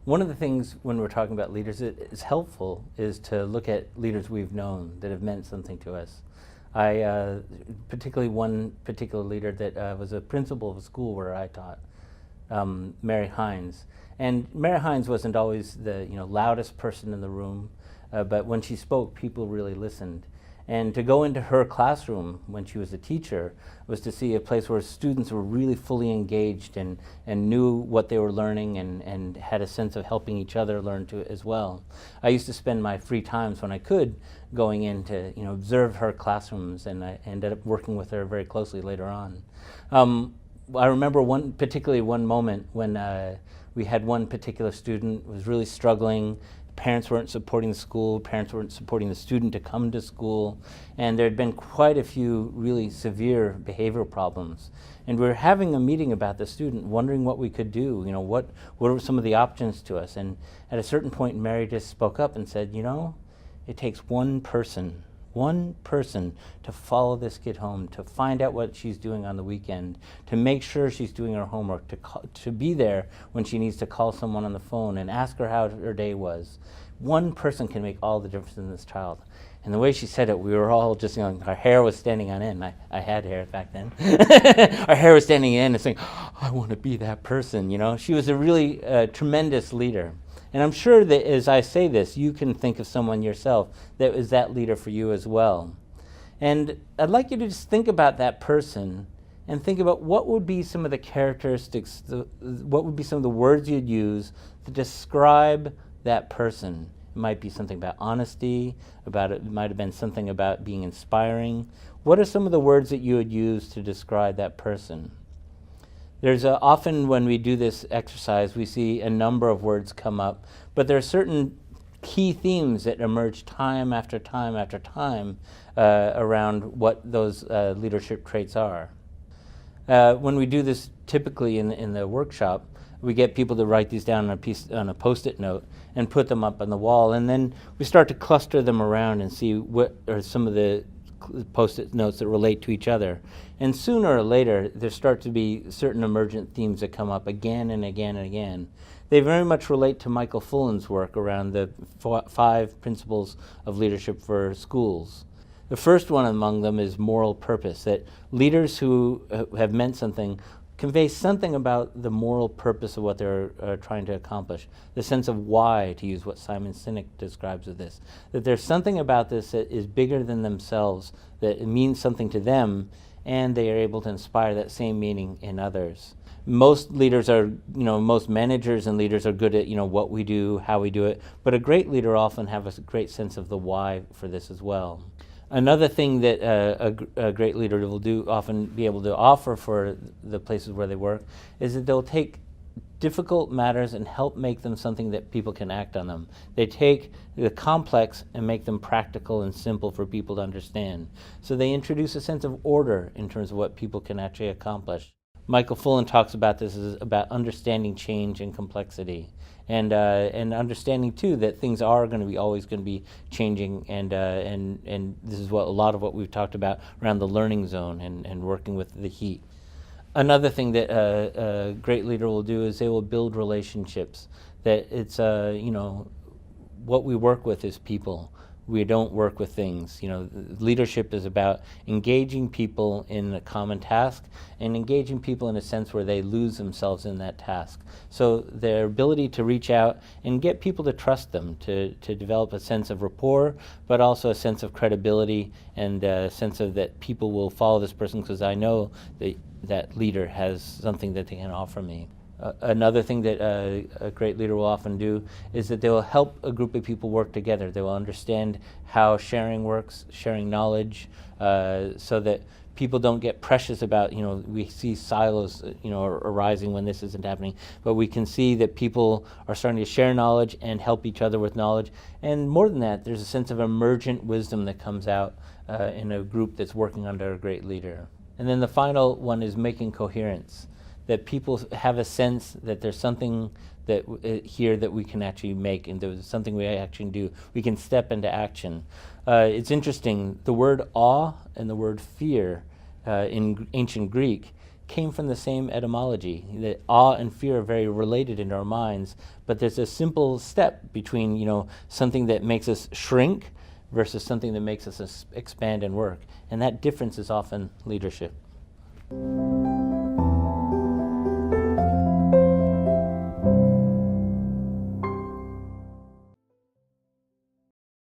One of the things when we're talking about leaders that is helpful is to look at leaders we've known that have meant something to us. Particularly one particular leader that was a principal of a school where I taught, Mary Hines. And Mary Hines wasn't always the loudest person in the room, but when she spoke, people really listened. And to go into her classroom when she was a teacher was to see a place where students were really fully engaged and knew what they were learning and had a sense of helping each other learn to as well. I used to spend my free times when I could going in to observe her classrooms, and I ended up working with her very closely later on. I remember particularly one moment when we had one particular student who was really struggling. Parents weren't supporting the school, parents weren't supporting the student to come to school, and there had been quite a few really severe behavioral problems. And we were having a meeting about the student, wondering what we could do, what were some of the options to us. And at a certain point, Mary just spoke up and said, it takes one person to follow this kid home, to find out what she's doing on the weekend, to make sure she's doing her homework, to be there when she needs to call someone on the phone and ask her how her day was. One person can make all the difference in this child. And the way she said it, we were all just, our hair was standing on end. I had hair back then. Our hair was standing in and saying, I want to be that person, She was a really tremendous leader. And I'm sure that as I say this, you can think of someone yourself that was that leader for you as well. And I'd like you to just think about that person and think about what would be some of the characteristics, what would be some of the words you'd use to describe that person. It might be something about honesty, it might have been something about being inspiring. What are some of the words that you would use to describe that person? There's often when we do this exercise, we see a number of words come up, but there are certain key themes that emerge time after time after time around what those leadership traits are. When we do this typically in the workshop, we get people to write these down on a Post-it note and put them up on the wall, and then we start to cluster them around and see what are some of the Post-it notes that relate to each other. And sooner or later, there start to be certain emergent themes that come up again and again and again. They very much relate to Michael Fullan's work around the 5 principles of leadership for schools. The first one among them is moral purpose, that leaders who have meant something convey something about the moral purpose of what they're trying to accomplish, the sense of why, to use what Simon Sinek describes of this, that there's something about this that is bigger than themselves, that it means something to them, and they are able to inspire that same meaning in others. Most leaders are, most managers and leaders are good at, what we do, how we do it, but a great leader often has a great sense of the why for this as well. Another thing that a great leader will often be able to offer for the places where they work is that they'll take difficult matters and help make them something that people can act on them. They take the complex and make them practical and simple for people to understand. So they introduce a sense of order in terms of what people can actually accomplish. Michael Fullan talks about this as about understanding change and complexity, and understanding too that things are going to be always going to be changing, and this is what a lot of what we've talked about around the learning zone and working with the heat. Another thing that a great leader will do is they will build relationships. That it's what we work with is people. We don't work with things. Leadership is about engaging people in a common task and engaging people in a sense where they lose themselves in that task. So their ability to reach out and get people to trust them, to develop a sense of rapport, but also a sense of credibility and a sense of that people will follow this person because I know that leader has something that they can offer me. Another thing that a great leader will often do is that they will help a group of people work together. They will understand how sharing works, sharing knowledge, so that people don't get precious about, we see silos, arising when this isn't happening, but we can see that people are starting to share knowledge and help each other with knowledge. And more than that, there's a sense of emergent wisdom that comes out in a group that's working under a great leader. And then the final one is making coherence. That people have a sense that there's something that here that we can actually make, and there's something we actually do. We can step into action. It's interesting, the word awe and the word fear in ancient Greek came from the same etymology. That awe and fear are very related in our minds, but there's a simple step between, something that makes us shrink versus something that makes us expand and work. And that difference is often leadership.